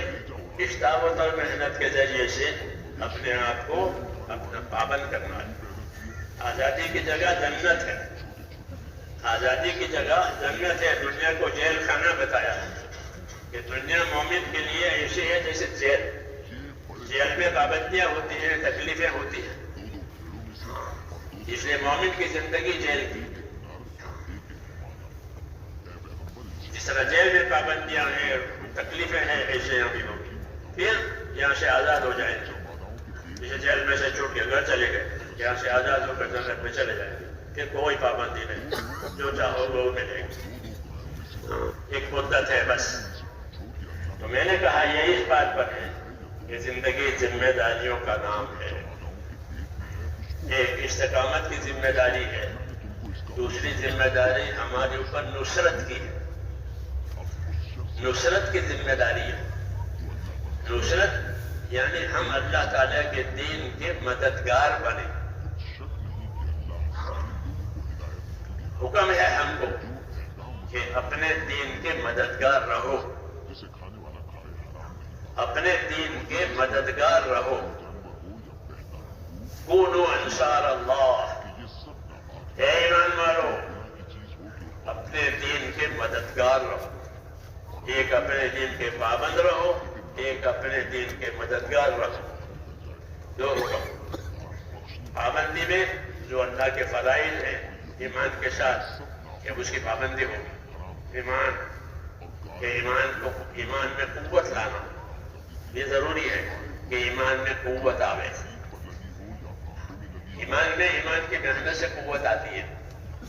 S1: اس دعوت اور محنت کے ذریعے سے اپنے آپ کو اپنا پابند کرنا ہے. آزادی کی جگہ جنت ہے، آزادی کی جگہ جنت ہے. دنیا کو جیل خانہ بتایا ہے کہ دنیا مومن کے لیے ایسی ہے جیسے جیل. جیل میں پابندیاں ہوتی ہیں، تکلیفیں ہوتی ہیں. اس لیے مومن کی زندگی جیل کی. جس طرح جیل میں پابندیاں ہیں، تکلیفیں ہیں، ایسے یہاں بھی ہوگی. پھر یہاں سے آزاد ہو جائیں گے. جسے جیل میں سے چھوٹ کے گھر چلے گئے، یہاں سے آزاد ہو کر جنت میں چلے جائیں گے. پھر کوئی پابندی نہیں، جو چاہو وہ ملے گی. ایک مدت ہے بس. تو میں نے کہا یہ اس بات پر ہے کہ زندگی ذمہ داریوں کا نام ہے. ایک استقامت کی ذمہ داری ہے، دوسری ذمہ داری ہمارے اوپر نصرت کی ہے. نصرت کی ذمہ داری ہے. نصرت یعنی ہم اللہ تعالیٰ کے دین کے مددگار بنے. حکم ہے ہم کو کہ اپنے دین کے مددگار رہو، اپنے دین کے مددگار رہو. کونوا انصار اللہ، اے ایمان والو اپنے دین کے مددگار رہو. ایک اپنے دین کے پابند رہو، ایک اپنے دین کے مددگار رہو. دو حکم. پابندی میں جو اللہ کے فرائض ہیں ایمان کے ساتھ کہ اس کی پابندی ہوگی. ایمان میں قوت لانا، یہ ضروری ہے کہ ایمان میں قوت آوے. ایمان کی محنت سے قوت آتی ہے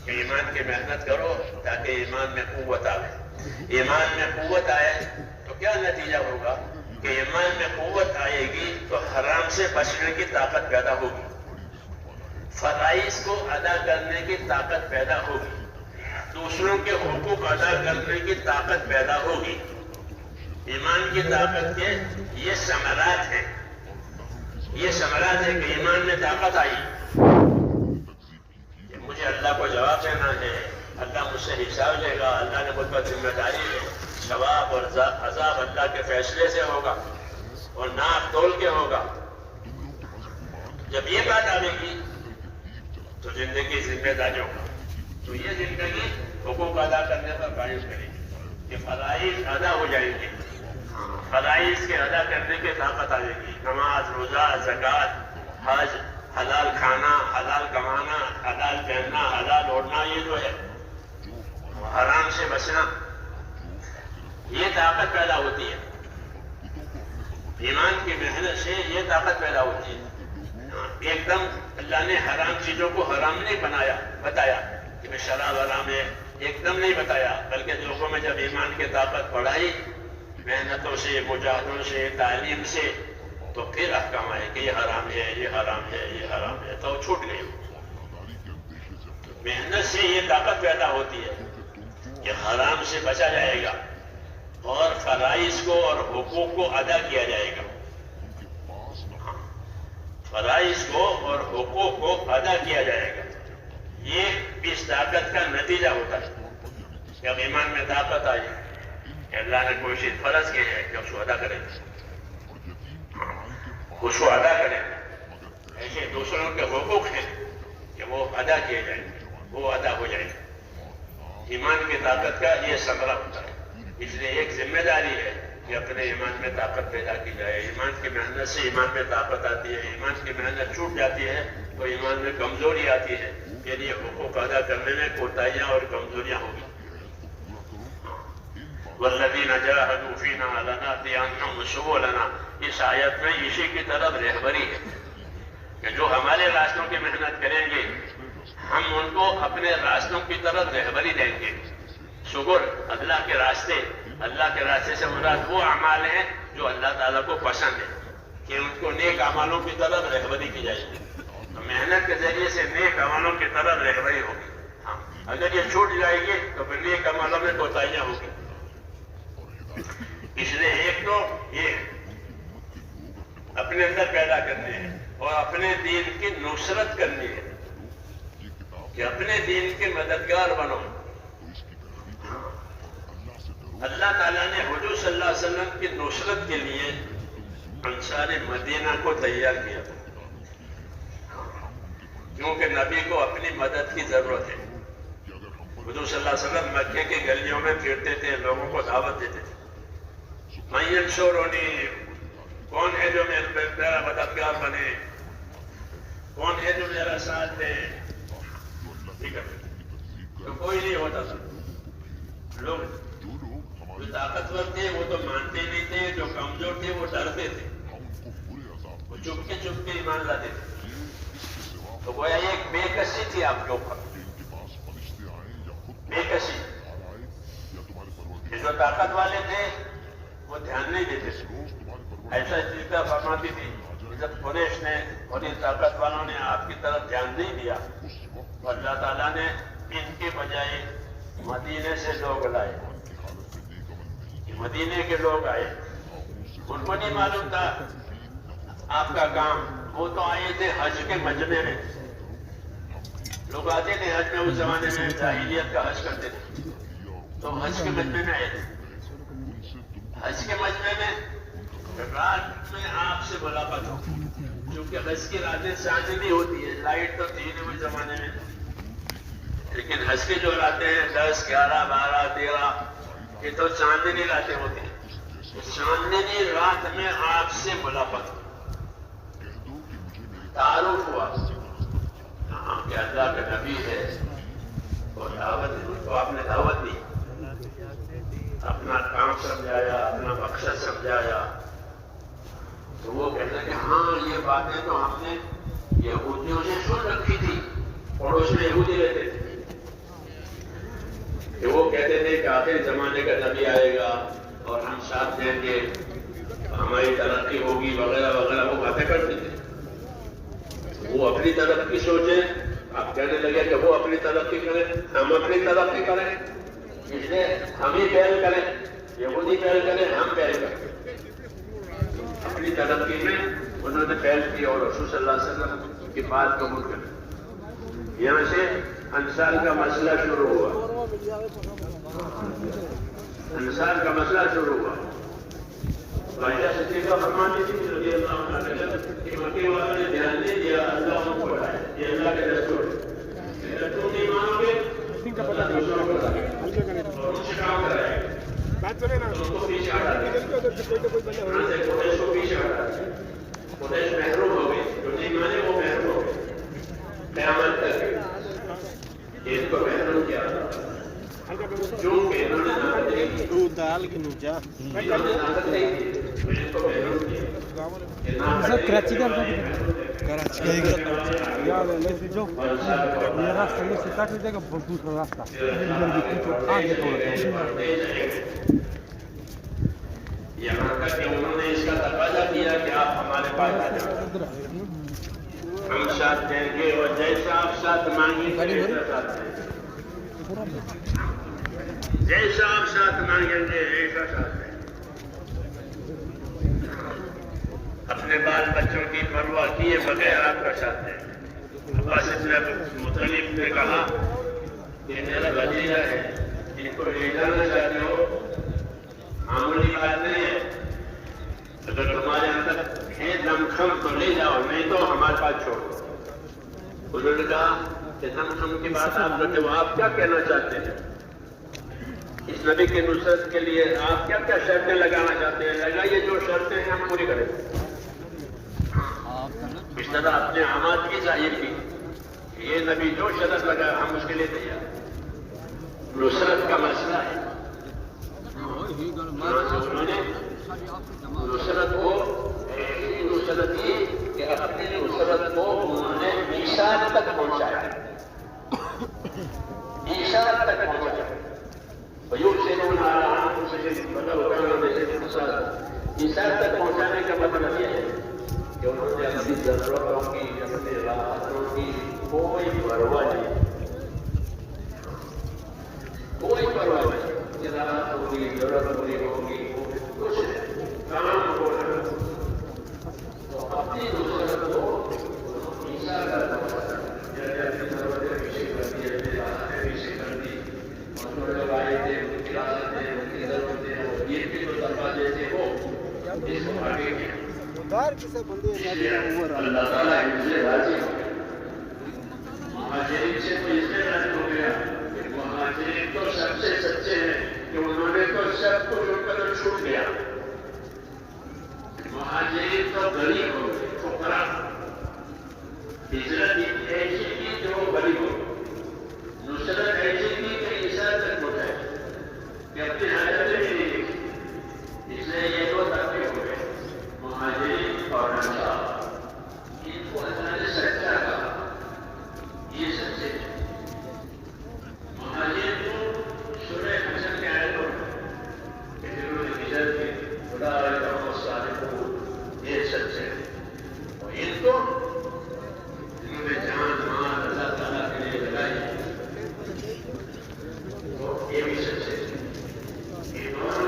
S1: کہ ایمان کی محنت کرو تاکہ ایمان میں قوت آوے. ایمان میں قوت آئے تو کیا نتیجہ ہوگا کہ ایمان میں قوت آئے گی تو حرام سے بچنے کی طاقت پیدا ہوگی، فرائض کو ادا کرنے کی طاقت پیدا ہوگی، دوسروں کے حقوق ادا کرنے کی طاقت پیدا ہوگی. ایمان کی طاقت کے یہ ثمرات ہیں، یہ ثمرات ہے کہ ایمان میں طاقت آئی. مجھے اللہ کو جواب دینا ہے، اللہ مجھ سے حساب لے گا، اللہ نے مجھ پر ذمہ داری ہے. ثواب اور عذاب اللہ کے فیصلے سے ہوگا اور ناپ تول کے ہوگا. جب یہ بات آئے گی تو زندگی ذمہ داریوں کا، تو یہ زندگی حقوق ادا کرنے پر قائم کرے گی کہ فرائض ادا ہو جائیں گے، فرائض کے ادا کرنے کی طاقت آئے گی. نماز، روزہ، زکوٰۃ، حج، حلال کھانا، حلال کمانا، حلال پہننا، حلال اوڑھنا، یہ جو ہے حرام سے بچنا، یہ طاقت پیدا ہوتی ہے. ایمان کی محنت سے یہ طاقت پیدا ہوتی ہے. ایک دم اللہ نے حرام چیزوں کو حرام نہیں بتایا کہ شراب حرام ہے، ایک دم نہیں بتایا، بلکہ لوگوں میں جب ایمان کی طاقت بڑھائی محنتوں سے، مجاہدوں سے، تعلیم سے، تو پھر احکام آئے کہ یہ حرام ہے، یہ حرام ہے، یہ حرام ہے، تو چھوٹ گئی. محنت سے یہ طاقت پیدا ہوتی ہے کہ حرام سے بچا جائے گا اور فرائض کو اور حقوق کو ادا کیا جائے گا. فرائض کو اور حقوق کو ادا کیا جائے گا. یہ اس طاقت کا نتیجہ ہوتا ہے. جب ایمان میں طاقت آئی کہ اللہ نے کوئی چیز فرض کی ہے کہ اس کو ادا کریں، اس کو ادا کریں. ایسے دوسروں کے حقوق ہیں کہ وہ ادا کیے جائیں، وہ ادا ہو جائیں. ایمان کی طاقت کا یہ ثمرہ ہوتا ہے. اس لیے ایک ذمہ داری ہے کہ اپنے ایمان میں طاقت پیدا کی جائے. ایمان کی محنت سے ایمان میں طاقت آتی ہے. ایمان کی محنت چھوٹ جاتی ہے تو ایمان میں کمزوری آتی ہے. یعنی حقوق ادا کرنے میں کوتاہیاں اور کمزوریاں ہوگی. والذین جاہدوا فینا لنہدینہم سبلنا، اس آیت میں اسی کی طرف رہبری ہے کہ جو ہمارے راستوں کی محنت کریں گے ہم ان کو اپنے راستوں کی طرف رہبری دیں گے. سبل، اللہ کے راستے. اللہ کے راستے سے مراد وہ اعمال ہیں جو اللہ تعالیٰ کو پسند ہے کہ ان کو نیک اعمالوں کی طرف رہبری کی جائے گی. تو محنت کے ذریعے سے نیک اعمالوں کی طرف رہبری ہوگی. ہاں، اگر یہ چھوٹ جائے گی تو پھر نیک اعمالوں میں کوتاہیاں ہوگی. اس لیے ایک تو یہ اپنے اندر پیدا کرنے ہے اور اپنے دین کی نصرت کرنی ہے کہ اپنے دین کے مددگار بنو. اللہ تعالیٰ نے حضور صلی اللہ علیہ وسلم کی نصرت کے لیے انصار مدینہ کو تیار کیا کیونکہ نبی کو اپنی مدد کی ضرورت ہے. حضور صلی اللہ علیہ وسلم مکے کی گلیوں میں پھرتے تھے، لوگوں کو دعوت دیتے تھے. من ینصرنی، کون ہے جو میرا مددگار بنے، کون ہے جو میرا ساتھ دے. ٹھیک ہے، تو کوئی نہیں ہوتا تھا. لوگ جو طاقتور تھے وہ تو مانتے نہیں تھے، جو کمزور تھے وہ ڈرتے تھے، وہ چپکے چپکے ایمان لاتے تھے. تو گویا ایک بے کسی تھی آپ کے اوپر، بے کسی. جو طاقت والے تھے وہ دھیان نہیں دیتے تھے. ایسا طریقہ فرماتی تھی جب قریش نے اور ان طاقت والوں نے آپ کی طرف دھیان نہیں دیا تو اللہ تعالیٰ نے ان کے بجائے مدینے سے لوگ لائے. مدینے کے لوگ آئے، ان کو نہیں معلوم تھا آپ کا کام. وہ تو آئے تھے حج کے مجمع میں. لوگ آتے تھے حج میں، اس زمانے میں جاہلیت کا حج کرتے تھے، تو حج کے مجمع میں آئے تھے. حج کے مجمع میں رات میں آپ سے ملاقات ہو، کیونکہ حج کی راتیں سانجلی ہوتی ہے. لائٹ تو تھی نہیں اس زمانے میں، لیکن حج کی جو راتیں ہیں 10، 11، 12، 13 یہ تو چاندنی راتیں ہوتی ہیں. چاندنی رات میں آپ سے ملاقات تعارف ہوا کہ اللہ کا نبی ہے اور دعوت کو آپ نے دعوت دی, اپنا کام سمجھایا, اپنا مقصد سمجھایا. تو وہ کہتے ہیں کہ ہاں یہ باتیں تو ہم نے یہودیوں سے سن رکھی تھی, پڑوس میں یہودی رہتے تھے کہ وہ کہتے تھے کہ آخر زمانے کا نبی آئے گا اور ہم ساتھ دیں گے, ہماری ترقی ہوگی وغیرہ وغیرہ, وہ باتیں کرتے تھے. وہ اپنی ترقی سوچیں, آپ کہنے لگے کہ وہ اپنی ترقی کریں, ہم اپنی ترقی کریں, اس لیے ہم ہی پہل کریں, یہودی پہل کریں, ہم پہل کریں. اپنی ترقی میں انہوں نے پہل کی اور رسول صلی اللہ علیہ وسلم کی بات قبول کر. یہاں سے انصار کا مسئلہ شروع ہوا, انصار کا مسئلہ شروع ہوا. عائشہ صدیقہ فرماتی تھی رضی اللہ عنہا کہ مکے والوں نے دھیان نہیں دیا, اللہ ان کو بتایا, یہ اللہ کے دستور ہے. اگر تم نہیں مانو گے دوسروں کو بتائے اور ان سے کام کرائے, ان کو پیچھے ہٹا دیں. قریش کو پیچھے ہٹا دیں. قریش محروم ہو گئی, جو نہیں مانے وہ محروم ہو گئے قیامت تک. ان کو محروم کیا کیونکہ انہوں نے ناقت نہیں کی, انہوں نے ناقت نہیں کی, ان کو محروم کیا.
S2: کراچی کا کراچی جو یہ راستہ یہ سے کاٹ دے گا دوسرا راستہ آگے تھوڑا.
S1: یہاں تک کہ انہوں نے اس کا تقاضا کیا کہ آپ ہمارے پاس آ جائیں, ہم ساتھ دیں گے اور جیسا آپ ساتھ مانگیں گے ایسا ساتھ دیں گے, جیسا آپ ساتھ مانگیں گے ایسا ساتھ دیں گے. اپنے بال بچوں کی پرواہ کیے بغیر آپ کا ساتھ دیں گے. عباس بن مطلب نے کہا کہ میرا بھتیجا ہے, ان کو لے جانا چاہتے ہو, معمولی بات نہیں ہے. اگر تمہارے اندر ہے دم خم تو لے جاؤ, نہیں تو ہمارے پاس چھوڑو. انہوں نے کہا کہ دم خم کی بات آپ کرتے ہو, آپ کیا کہنا چاہتے ہیں اس نبی کی نصرت کے لیے؟ آپ کیا کیا شرطیں لگانا چاہتے ہیں؟ لگائیے جو شرطیں ہیں ہم پوری کریں. اس طرح اپنے آماد کی ظاہر کی, یہ نبی جو شرط لگا ہم اس کے لیے تیار. نصرت کا مسئلہ ہے, نصرت کو نصرت کی کہ اپنی نصرت کو انہوں نے عیسیٰ تک پہنچایا, عیسیٰ تک پہنچایا. عیسیٰ تک پہنچانے کا مطلب یہ ہے کہ انہوں نے اپنی ضرورتوں کی, اپنی راحتوں کی کوئی پرواہ نہیں, کوئی پرواہ نہیں. راحت ہوگی, ضرورت پوری ہوگی, کچھ کام ہوگا. تو اپنی نصرت کو عیسیٰ کا پہنچانا, جیسے اپنی ضرورتیں پیچھے کر دی, اپنی راحتیں پیچھے کر دی, اور جو لوگ آئے تھے ان کی راحتیں, ان کی ضرورتیں, یہ بھی جو دروازے تھے وہ اس کو آگے کیا. اللہ تعالیٰ ان سے راضی ہو گیا. مہاجرین سے تو اس میں راضی ہو گیا. مہاجرین تو سب سے سچے ہیں کہ انہوں نے تو سب کچھ ان کا چھوٹ گیا. مہاجرین تو غریب ہو گئے, فقراء. ہجرت ایسی کی جو غریب ہو گئے, نصرت ایسی کی کہ عیسیٰ تک پہنچائے کہ اپنی حاجتیں بھی نہیں دیکھی. اس لیے یہ دو طرفے ہو گئے, مہاجرین اور انصار. ان کو اللہ نے سچا کہا, یہ سچے ہیں. مہاجرین کو سورہ حشر کے آیتوں میں کہ جنہوں نے ہجرت کی, خدا رہتا ہوں صالحون, یہ سچے ہیں. اور ان کو جنہوں نے جان مال اللہ تعالیٰ کے لیے لگائی, تو یہ بھی سچے ہیں. یہ دونوں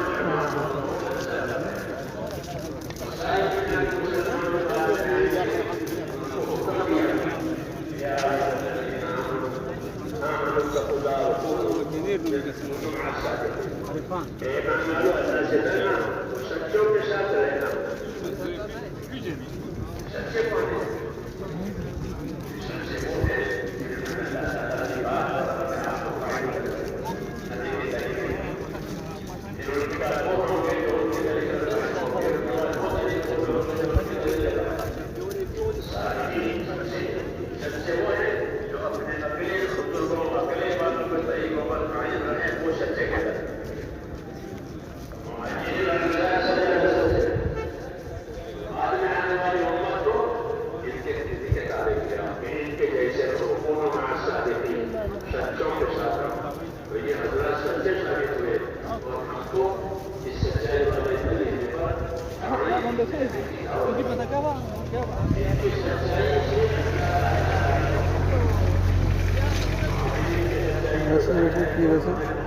S1: سچوں کے ساتھ رہنا, سچے پڑھنے, سچے بولنے.
S2: Cuando se un tipo se acaba. No sé,